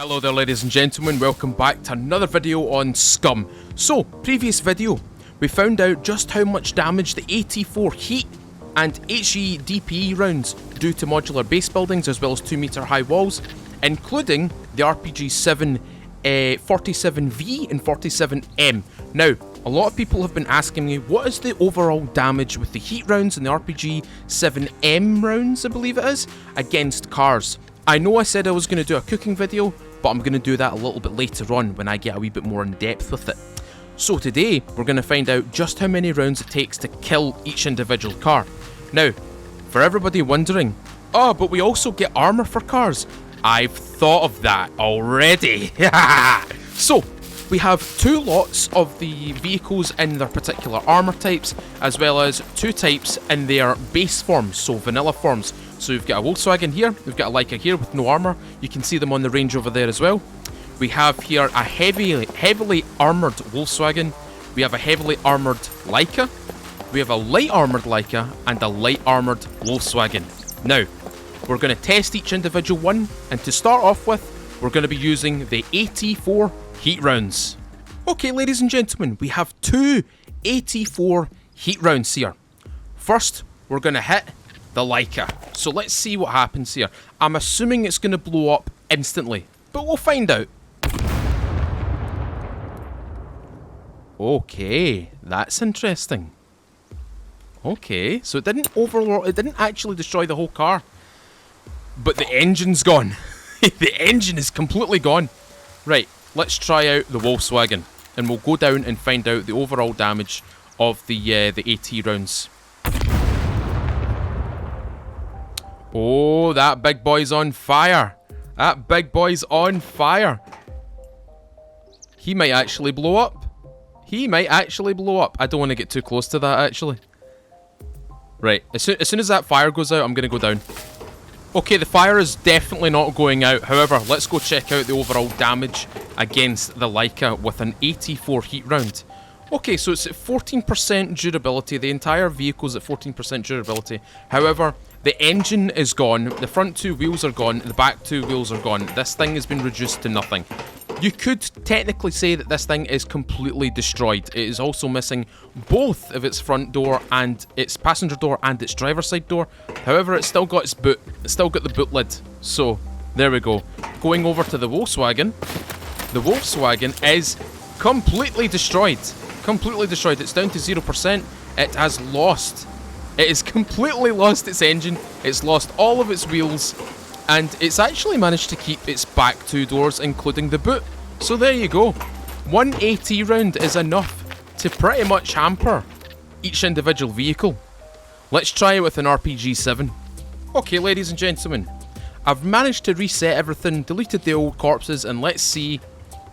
Hello there ladies and gentlemen, welcome back to another video on SCUM. So, previous video, we found out just how much damage the AT4 HEAT and HE DPE rounds do to modular base buildings as well as 2 meter high walls, including the RPG 47V and 47M. Now, a lot of people have been asking me, what is the overall damage with the HEAT rounds and the RPG 7M rounds, I believe it is, against cars? I know I said I was going to do a cooking video, but I'm going to do that a little bit later on when I get a wee bit more in depth with it. So today, we're going to find out just how many rounds it takes to kill each individual car. Now, for everybody wondering, oh, but we also get armor for cars. I've thought of that already. So, we have 2 lots of the vehicles in their particular armor types, as well as 2 types in their base forms, so vanilla forms. So we've got a Volkswagen here, we've got a Leica here with no armor. You can see them on the range over there as well. We have here a heavily armored Volkswagen. We have a heavily armored Leica. We have a light armored Leica and a light armored Volkswagen. Now, we're going to test each individual one, and to start off with, we're going to be using the AT4 HEAT rounds. Okay, ladies and gentlemen, we have 2 AT4 HEAT rounds here. First, we're going to hit the Leica. So let's see what happens here. I'm assuming it's going to blow up instantly, but we'll find out. Okay, that's interesting. Okay, so it didn't actually destroy the whole car, but the engine's gone. The engine is completely gone. Right, let's try out the Volkswagen, and we'll go down and find out the overall damage of the AT rounds. Oh, that big boy's on fire. That big boy's on fire. He might actually blow up. He might actually blow up. I don't want to get too close to that, actually. Right, as soon as that fire goes out, I'm going to go down. Okay, the fire is definitely not going out. However, let's go check out the overall damage against the Leica with an AT4 HEAT round. Okay, so it's at 14% durability. The entire vehicle's at 14% durability. However, the engine is gone. The front 2 wheels are gone. The back 2 wheels are gone. This thing has been reduced to nothing. You could technically say that this thing is completely destroyed. It is also missing both of its front door and its passenger door and its driver's side door. However, it's still got its boot. It's still got the boot lid. So, there we go. Going over to the Volkswagen. The Volkswagen is completely destroyed. Completely destroyed. It's down to 0%. It has lost. It has completely lost its engine. It's lost all of its wheels. And it's actually managed to keep its back 2 doors, including the boot. So there you go. 1 AT round is enough to pretty much hamper each individual vehicle. Let's try it with an RPG 7. Okay, ladies and gentlemen. I've managed to reset everything, deleted the old corpses, and let's see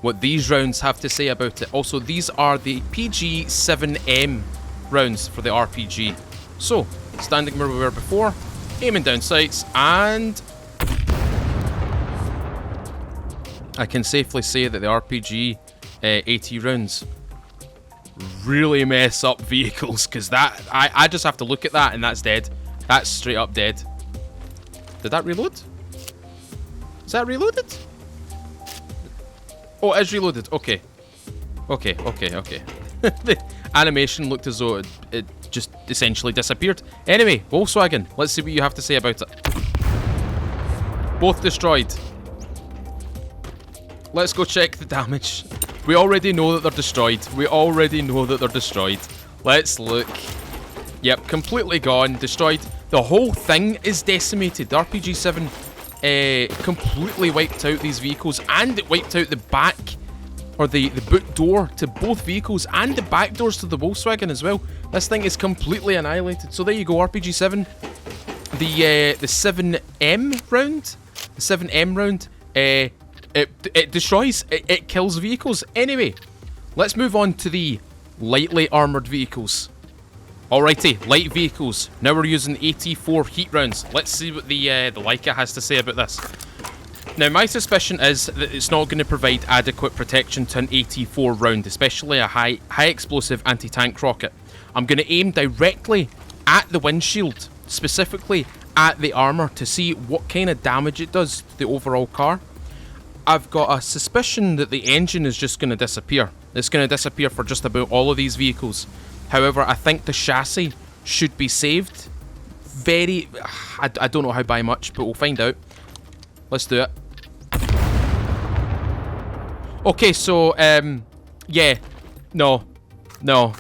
what these rounds have to say about it. Also, these are the PG7M rounds for the RPG. So, standing where we were before, aiming down sights, and I can safely say that the RPG AT rounds really mess up vehicles, because that I just have to look at that and that's dead. That's straight up dead. Did that reload? Is that reloaded? Oh, it is reloaded. Okay. Okay. The animation looked as though it just essentially disappeared. Anyway, Volkswagen, let's see what you have to say about it. Both destroyed. Let's go check the damage. We already know that they're destroyed. Let's look. Yep, completely gone. Destroyed. The whole thing is decimated. The RPG 7 completely wiped out these vehicles, and it wiped out the back, or the boot door to both vehicles, and the back doors to the Volkswagen as well. This thing is completely annihilated. So there you go, RPG 7. The 7M round. The 7M round. It destroys. It kills vehicles. Anyway, let's move on to the lightly armored vehicles. Alrighty, light vehicles. Now we're using AT4 HEAT rounds. Let's see what the Leica has to say about this. Now, my suspicion is that it's not going to provide adequate protection to an AT4 round, especially a high explosive anti-tank rocket. I'm going to aim directly at the windshield, specifically at the armour, to see what kind of damage it does to the overall car. I've got a suspicion that the engine is just going to disappear. It's going to disappear for just about all of these vehicles. However, I think the chassis should be saved. I don't know how by much, but we'll find out. Let's do it. Okay, so, yeah. No. No.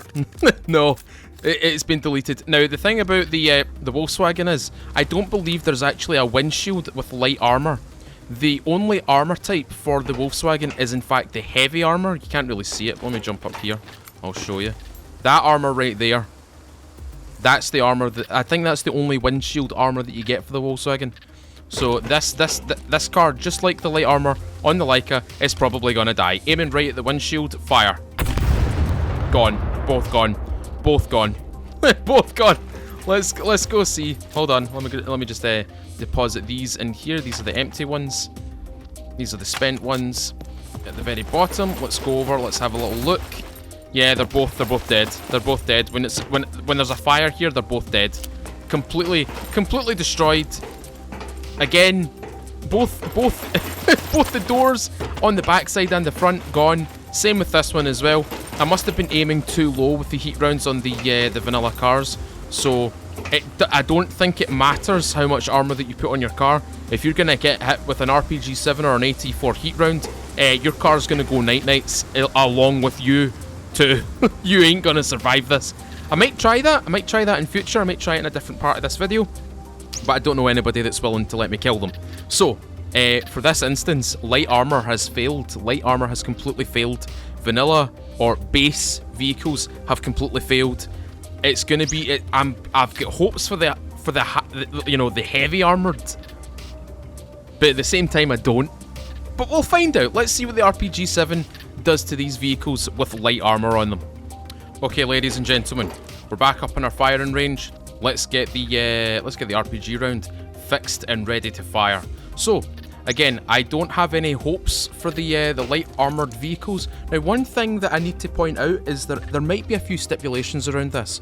No. It's been deleted. Now, the thing about the Volkswagen is, I don't believe there's actually a windshield with light armour. The only armour type for the Volkswagen is, in fact, the heavy armour. You can't really see it. Let me jump up here. I'll show you. That armour right there. That's the armour. I think that's the only windshield armour that you get for the Volkswagen. So this car, just like the light armour on the Leica, is probably going to die. Aiming right at the windshield, fire. Gone. Both gone. Both gone. Both gone. Let's go see. Hold on. Let me just deposit these in here. These are the empty ones. These are the spent ones at the very bottom. Let's go over. Let's have a little look. Yeah, they're both dead. They're both dead. When there's a fire here, they're both dead. Completely destroyed. Again, both both the doors on the backside and the front gone. Same with this one as well. I must have been aiming too low with the heat rounds on the vanilla cars. So I don't think it matters how much armor that you put on your car. If you're gonna get hit with an RPG 7 or an AT4 heat round, your car's gonna go night-nights along with you too. You ain't gonna survive this. I might try that. I might try that in future. I might try it in a different part of this video. But I don't know anybody that's willing to let me kill them. So, for this instance, light armor has failed. Light armor has completely failed. Vanilla or base vehicles have completely failed. It's gonna be. I've got hopes for the heavy armored, but at the same time I don't. But we'll find out. Let's see what the RPG 7 does to these vehicles with light armor on them. Okay, ladies and gentlemen, we're back up in our firing range. Let's get the RPG round fixed and ready to fire. So, again, I don't have any hopes for the light armoured vehicles. Now, one thing that I need to point out is there might be a few stipulations around this.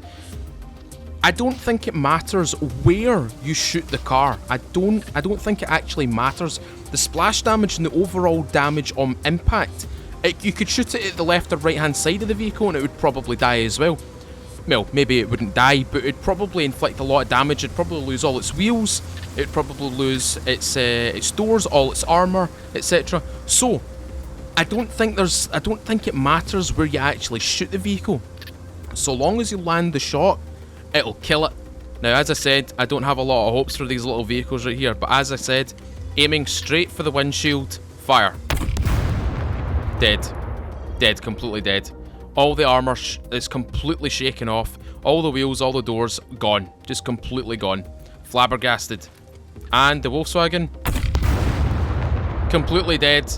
I don't think it matters where you shoot the car. I don't think it actually matters. The splash damage and the overall damage on impact, you could shoot it at the left or right hand side of the vehicle and it would probably die as well. Well, maybe it wouldn't die, but it'd probably inflict a lot of damage. It'd probably lose all its wheels. It'd probably lose its doors, all its armor, etc. So, I don't think it matters where you actually shoot the vehicle. So long as you land the shot, it'll kill it. Now, as I said, I don't have a lot of hopes for these little vehicles right here, but as I said, aiming straight for the windshield, fire. Dead. Dead, completely dead. All the armor is completely shaken off. All the wheels, all the doors, gone. Just completely gone. Flabbergasted. And the Volkswagen, completely dead.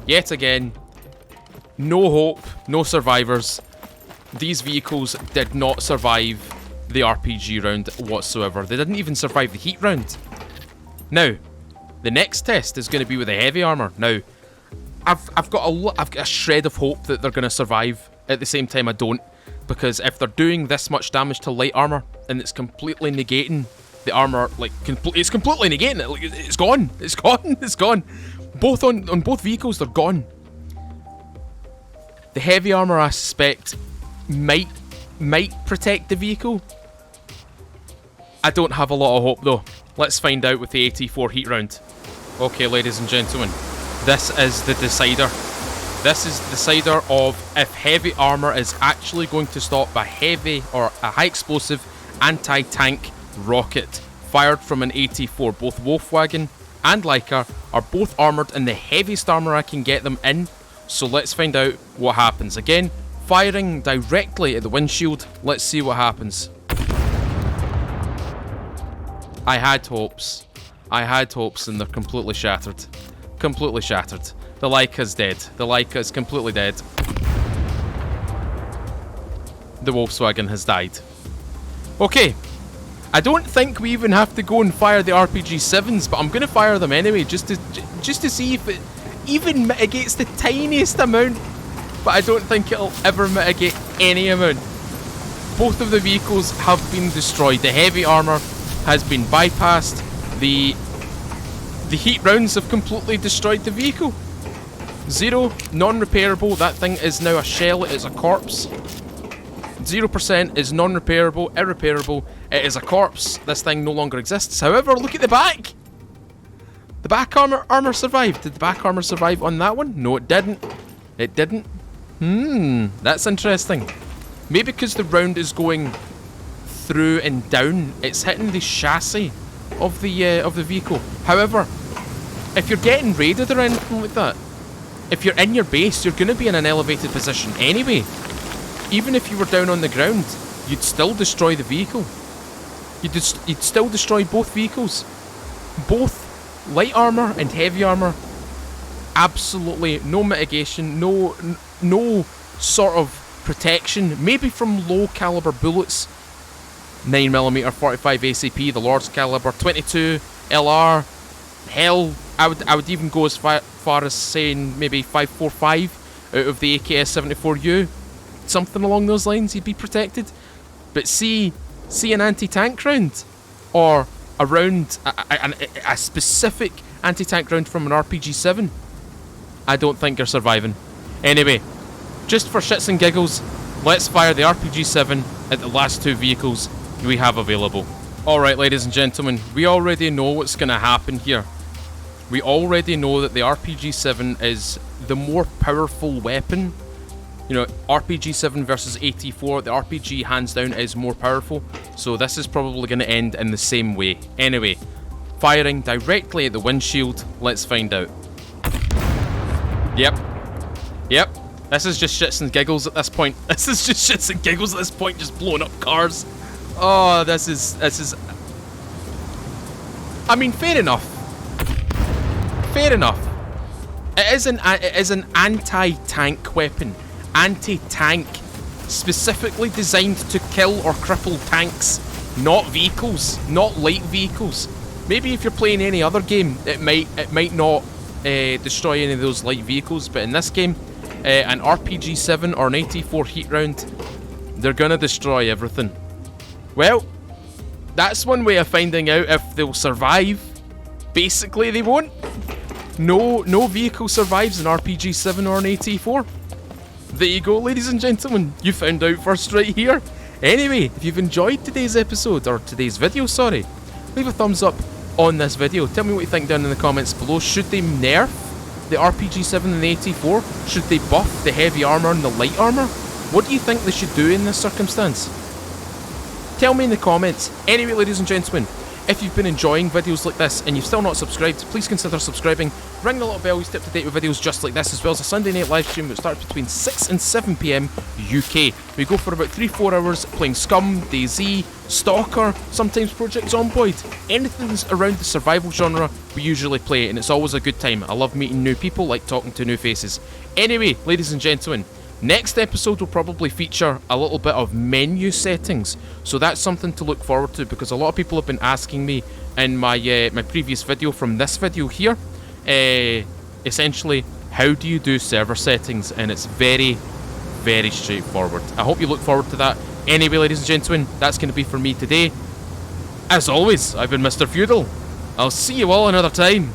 Yet again. No hope, no survivors. These vehicles did not survive the RPG round whatsoever. They didn't even survive the heat round. Now, the next test is going to be with the heavy armor. Now, I've got a shred of hope that they're going to survive. At the same time, I don't, because if they're doing this much damage to light armor and it's completely negating the armor, like it's completely negating it. Like, it's gone. It's gone. It's gone. Both on both vehicles, they're gone. The heavy armor, I suspect, might protect the vehicle. I don't have a lot of hope though. Let's find out with the AT4 heat round. Okay, ladies and gentlemen, this is the decider. This is the decider of if heavy armor is actually going to stop a heavy or a high explosive anti-tank rocket fired from an AT4. Both Volkswagen and Leica are both armored in the heaviest armor I can get them in. So let's find out what happens. Again, firing directly at the windshield. Let's see what happens. I had hopes. I had hopes and they're completely shattered. Completely shattered. The Leica's dead. The Leica is completely dead. The Volkswagen has died. Okay. I don't think we even have to go and fire the RPG 7s, but I'm going to fire them anyway, just to see if it even mitigates the tiniest amount. But I don't think it'll ever mitigate any amount. Both of the vehicles have been destroyed. The heavy armor has been bypassed. The heat rounds have completely destroyed the vehicle. 0, non-repairable. That thing is now a shell. It is a corpse. 0% is non-repairable, irreparable. It is a corpse. This thing no longer exists. However, look at the back. The back armor survived. Did the back armor survive on that one? No, it didn't. It didn't. That's interesting. Maybe because the round is going through and down, it's hitting the chassis of the vehicle. However, if you're getting raided or anything like that, if you're in your base, you're going to be in an elevated position anyway. Even if you were down on the ground, you'd still destroy the vehicle. You'd still destroy both vehicles. Both light armor and heavy armor. Absolutely no mitigation, no sort of protection. Maybe from low caliber bullets. 9mm 45 ACP, the large caliber 22 LR. Hell, I would even go as far as saying maybe 545 out of the AKS-74U. Something along those lines, you'd be protected. But see an anti-tank round, or a round, a specific anti-tank round from an RPG-7, I don't think you're surviving. Anyway, just for shits and giggles, let's fire the RPG-7 at the last two vehicles we have available. Alright, ladies and gentlemen, we already know what's going to happen here. We already know that the RPG-7 is the more powerful weapon. You know, RPG-7 versus AT4, the RPG hands down is more powerful, so this is probably going to end in the same way. Anyway, firing directly at the windshield, let's find out. Yep. This is just shits and giggles at this point. This is just shits and giggles at this point, just blowing up cars. Oh, this is... I mean, fair enough. Fair enough. It is an anti-tank weapon. Anti-tank, specifically designed to kill or cripple tanks, not vehicles, not light vehicles. Maybe if you're playing any other game, it might not destroy any of those light vehicles, but in this game, an RPG-7 or an AT4 HEAT round, they're gonna destroy everything. Well, that's one way of finding out if they'll survive. Basically, they won't. No vehicle survives an RPG-7 or an AT4. There you go, ladies and gentlemen. You found out first right here. Anyway, if you've enjoyed today's episode, or today's video, sorry, leave a thumbs up on this video. Tell me what you think down in the comments below. Should they nerf the RPG-7 and the AT4? Should they buff the heavy armor and the light armor? What do you think they should do in this circumstance? Tell me in the comments. Anyway, ladies and gentlemen, if you've been enjoying videos like this and you've still not subscribed, please consider subscribing. Ring the little bell, you stay up to date with videos just like this, as well as a Sunday night live stream that starts between 6 and 7 PM UK. We go for about 3-4 hours playing SCUM, DayZ, Stalker, sometimes Project Zomboid. Anything that's around the survival genre, we usually play, and it's always a good time. I love meeting new people, like talking to new faces. Anyway, ladies and gentlemen, next episode will probably feature a little bit of menu settings, so that's something to look forward to, because a lot of people have been asking me in my my previous video from this video here, essentially, how do you do server settings, and it's very, very straightforward. I hope you look forward to that. Anyway, ladies and gentlemen, that's going to be for me today. As always, I've been Mr. Feudal. I'll see you all another time.